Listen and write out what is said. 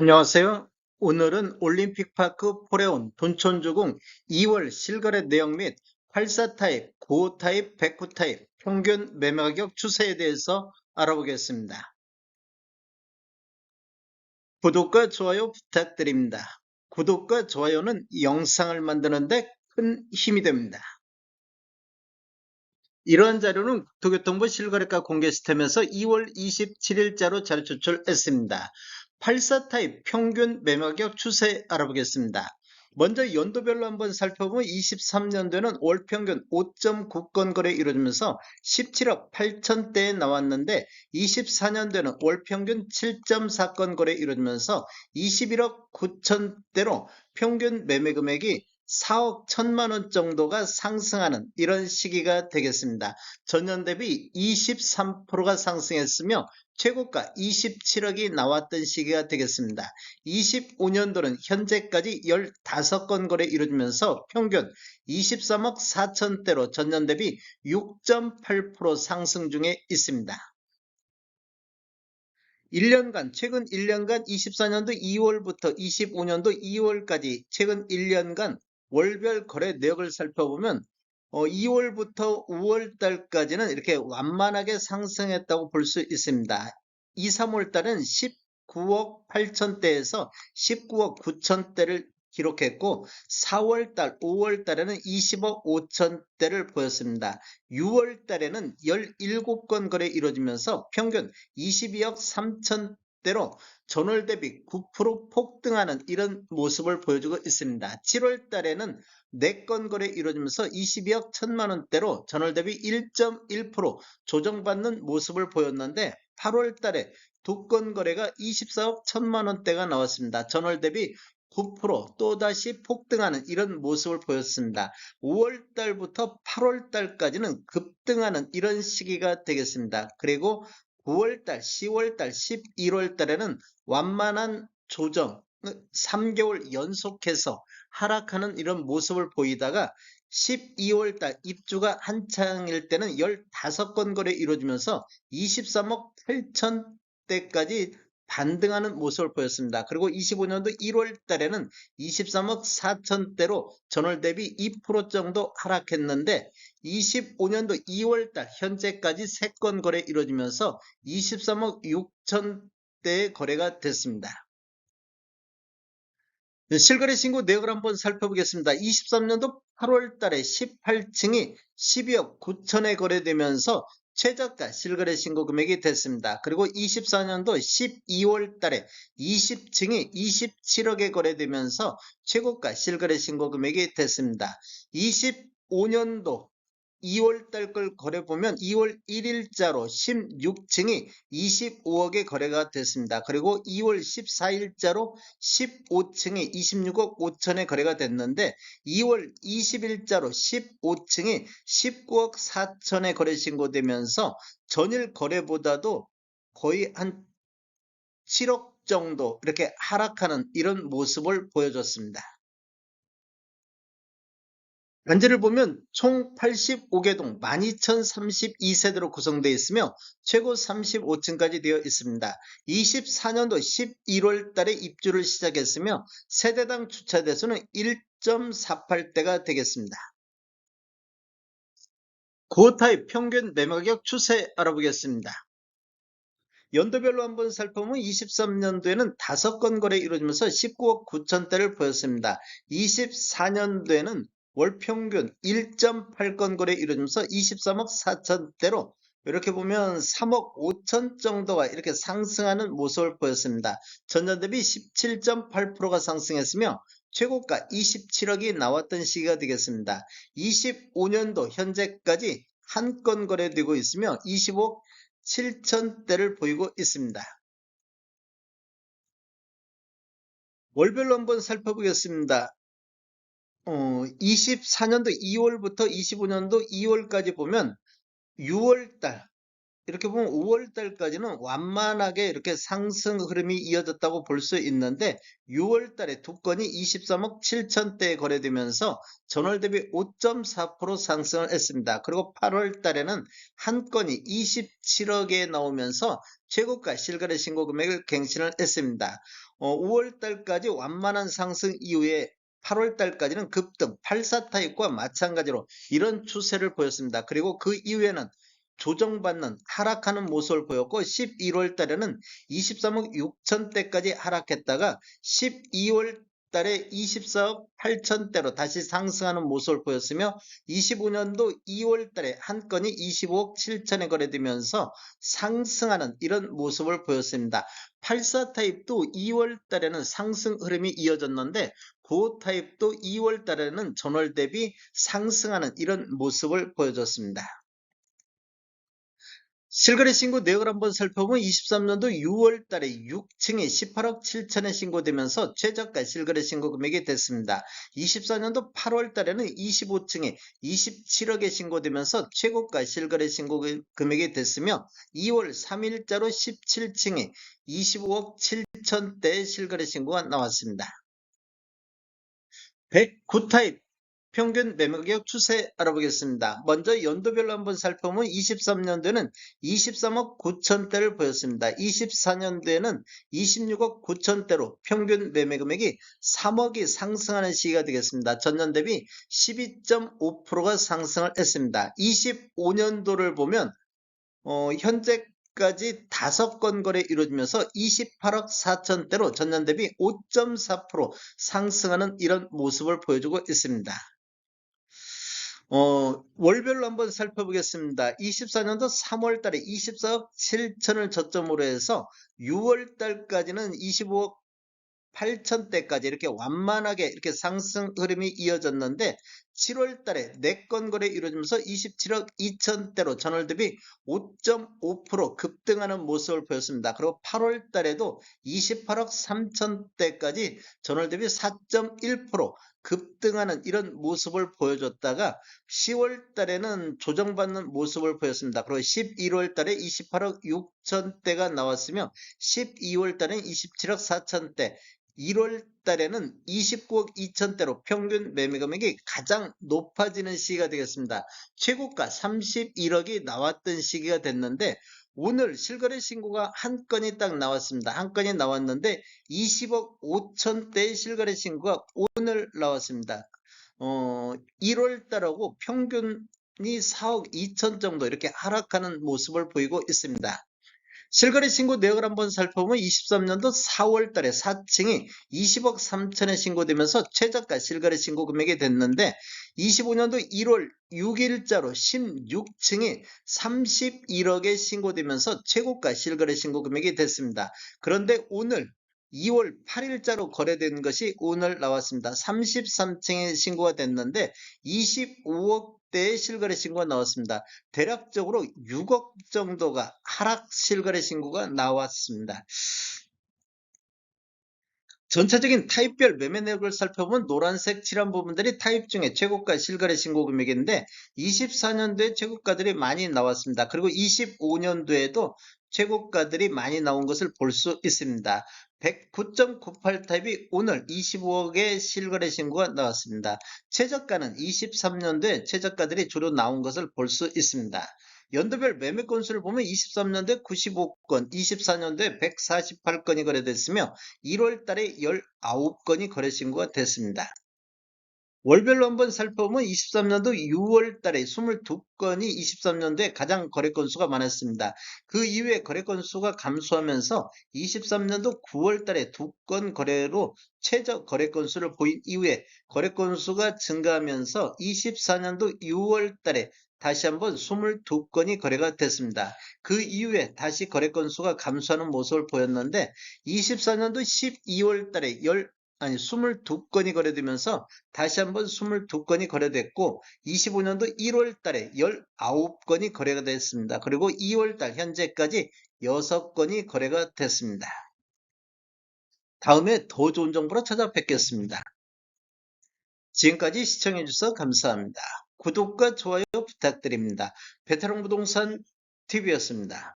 안녕하세요. 오늘은 올림픽파크 포레온 돈천주공 2월 실거래 내용 및 84 타입, 95 타입, 109 타입 평균 매매 가격 추세에 대해서 알아보겠습니다. 구독과 좋아요 부탁드립니다. 구독과 좋아요는 영상을 만드는데 큰 힘이 됩니다. 이러한 자료는 국토교통부 실거래가 공개 시스템에서 2월 27일자로 자료 제출했습니다. 84 타입 평균 매매가격 추세 알아보겠습니다. 먼저 연도별로 한번 살펴보면 23년도에는 월 평균 5.9건 거래 이루어지면서 17억 8천대에 나왔는데 24년도에는 월 평균 7.4건 거래 이루어지면서 21억 9천대로 평균 매매 금액이 4억 1천만 원 정도가 상승하는 이런 시기가 되겠습니다. 전년 대비 23%가 상승했으며 최고가 27억이 나왔던 시기가 되겠습니다. 25년도는 현재까지 15건 거래 이루어지면서 평균 23억 4천대로 전년 대비 6.8% 상승 중에 있습니다. 1년간, 최근 1년간 24년도 2월부터 25년도 2월까지 최근 1년간 월별 거래 내역을 살펴보면 2월부터 5월 달까지는 이렇게 완만하게 상승했다고 볼 수 있습니다. 2, 3월 달은 19억 8천대에서 19억 9천대를 기록했고 4월 달, 5월 달에는 20억 5천대를 보였습니다. 6월 달에는 17건 거래 이루어지면서 평균 22억 3천대로 전월 대비 9% 폭등하는 이런 모습을 보여주고 있습니다. 7월 달에는 4건 거래 이루어지면서 22억 1천만 원대로 전월 대비 1.1% 조정받는 모습을 보였는데 8월 달에 2건 거래가 24억 1천만 원대가 나왔습니다. 전월 대비 9% 또다시 폭등하는 이런 모습을 보였습니다. 5월 달부터 8월 달까지는 급등하는 이런 시기가 되겠습니다. 그리고 9월 달, 10월 달, 11월 달에는 완만한 조정, 3개월 연속해서 하락하는 이런 모습을 보이다가 12월 달 입주가 한창일 때는 15건 거래 이루어지면서 23억 8천대까지 반등하는 모습을 보였습니다. 그리고 25년도 1월 달에는 23억 4천대로 전월 대비 2% 정도 하락했는데 25년도 2월 달 현재까지 3건 거래 이루어지면서 23억 6천대의 거래가 됐습니다. 실거래 신고 내역을 한번 살펴보겠습니다. 23년도 8월 달에 18층이 12억 9천에 거래되면서 최저가 실거래 신고 금액이 됐습니다. 그리고 24년도 12월 달에 20층이 27억에 거래되면서 최고가 실거래 신고 금액이 됐습니다. 25년도 2월 달 걸 거래 보면 2월 1일자로 16층이 25억에 거래가 됐습니다. 그리고 2월 14일자로 15층이 26억 5천에 거래가 됐는데 2월 20일자로 15층이 19억 4천에 거래 신고되면서 전일 거래보다도 거의 한 7억 정도 이렇게 하락하는 이런 모습을 보여줬습니다. 단지를 보면 총 85개 동 12,032세대로 구성되어 있으며 최고 35층까지 되어 있습니다. 24년도 11월 달에 입주를 시작했으며 세대당 주차 대수는 1.48대가 되겠습니다. 고타입 평균 매매가격 추세 알아보겠습니다. 연도별로 한번 살펴보면 23년도에는 5건 거래 이루어지면서 19억 9천대를 보였습니다. 24년도에는 월 평균 1.8건 거래 이루어지면서 23억 4천대로 이렇게 보면 3억 5천 정도가 이렇게 상승하는 모습을 보였습니다. 전년 대비 17.8%가 상승했으며 최고가 27억이 나왔던 시기가 되겠습니다. 25년도 현재까지 한 건 거래되고 있으며 25억 7천대를 보이고 있습니다. 월별로 한번 살펴보겠습니다. 24년도 2월부터 25년도 2월까지 보면 6월달 이렇게 보면 5월달까지는 완만하게 이렇게 상승 흐름이 이어졌다고 볼 수 있는데 6월달에 2건이 23억 7천대에 거래되면서 전월 대비 5.4% 상승을 했습니다. 그리고 8월달에는 한 건이 27억에 나오면서 최고가 실거래 신고 금액을 갱신을 했습니다. 5월 달까지 완만한 상승 이후에 8월 달까지는 급등, 84 타입과 마찬가지로 이런 추세를 보였습니다. 그리고 그 이후에는 조정받는 하락하는 모습을 보였고 11월 달에는 23억 6천대까지 하락했다가 12월 달에 24억 8천대로 다시 상승하는 모습을 보였으며 25년도 2월 달에 한 건이 25억 7천에 거래되면서 상승하는 이런 모습을 보였습니다. 84 타입도 2월 달에는 상승 흐름이 이어졌는데 95 타입도 2월 달에는 전월 대비 상승하는 이런 모습을 보여줬습니다. 실거래 신고 내역을 한번 살펴보면 23년도 6월 달에 6층이 18억 7천에 신고되면서 최저가 실거래 신고 금액이 됐습니다. 24년도 8월 달에는 25층이 27억에 신고되면서 최고가 실거래 신고 금액이 됐으며 2월 3일자로 17층이 25억 7천대 실거래 신고가 나왔습니다. 109 타입 평균 매매가격 추세 알아보겠습니다. 먼저 연도별로 한번 살펴보면 23년도에는 23억 9천대를 보였습니다. 24년도에는 26억 9천대로 평균 매매금액이 3억이 상승하는 시기가 되겠습니다. 전년 대비 12.5%가 상승을 했습니다. 25년도를 보면 현재까지 5건 거래 이루어지면서 28억 4천대로 전년 대비 5.4% 상승하는 이런 모습을 보여주고 있습니다. 월별로 한번 살펴보겠습니다. 24년도 3월 달에 24억 7천을 저점으로 해서 6월 달까지는 25억 8천대까지 이렇게 완만하게 이렇게 상승 흐름이 이어졌는데 7월 달에 4건 거래 이루어지면서 27억 2천대로 전월 대비 5.5% 급등하는 모습을 보였습니다. 그리고 8월 달에도 28억 3천대까지 전월 대비 4.1% 급등하는 이런 모습을 보여줬다가 10월 달에는 조정받는 모습을 보였습니다. 그리고 11월 달에 28억 6천대가 나왔으며 12월 달에는 27억 4천대 1월 달에는 29억 2천대로 평균 매매 금액이 가장 높아지는 시기가 되겠습니다. 최고가 31억이 나왔던 시기가 됐는데 오늘 실거래 신고가 한 건이 딱 나왔습니다. 한 건이 나왔는데 20억 5천대의 실거래 신고가 오늘 나왔습니다. 1월 달하고 평균이 4억 2천 정도 이렇게 하락하는 모습을 보이고 있습니다. 실거래 신고 내역을 한번 살펴보면 23년도 4월 달에 4층이 20억 3천에 신고되면서 최저가 실거래 신고 금액이 됐는데 25년도 1월 6일자로 16층이 31억에 신고되면서 최고가 실거래 신고 금액이 됐습니다. 그런데 오늘 2월 8일자로 거래된 것이 오늘 나왔습니다. 33층에 신고가 됐는데 25억대의 실거래 신고가 나왔습니다. 대략적으로 6억 정도가 하락 실거래 신고가 나왔습니다. 전체적인 타입별 매매 내역을 살펴보면 노란색 칠한 부분들이 타입 중에 최고가 실거래 신고 금액인데 24년도에 최고가들이 많이 나왔습니다. 그리고 25년도에도 최고가들이 많이 나온 것을 볼 수 있습니다. 109.98 타입이 오늘 25억의 실거래 신고가 나왔습니다. 최저가는 23년도에 최저가들이 주로 나온 것을 볼 수 있습니다. 연도별 매매 건수를 보면 23년도에 95건, 24년도에 148건이 거래됐으며 1월 달에 19건이 거래 신고가 됐습니다. 월별로 한번 살펴보면 23년도 6월 달에 22건이 23년도에 가장 거래 건수가 많았습니다. 그 이후에 거래 건수가 감소하면서 23년도 9월 달에 2건 거래로 최저 거래 건수를 보인 이후에 거래 건수가 증가하면서 24년도 6월 달에 다시 한번 22건이 거래가 됐습니다. 그 이후에 다시 거래 건수가 감소하는 모습을 보였는데 24년도 12월 달에 22건이 거래되면서 다시 한번 22건이 거래됐고 25년도 1월 달에 19건이 거래가 됐습니다. 그리고 2월 달 현재까지 6건이 거래가 됐습니다. 다음에 더 좋은 정보로 찾아뵙겠습니다. 지금까지 시청해주셔서 감사합니다. 구독과 좋아요 부탁드립니다. 베테랑 부동산 TV였습니다.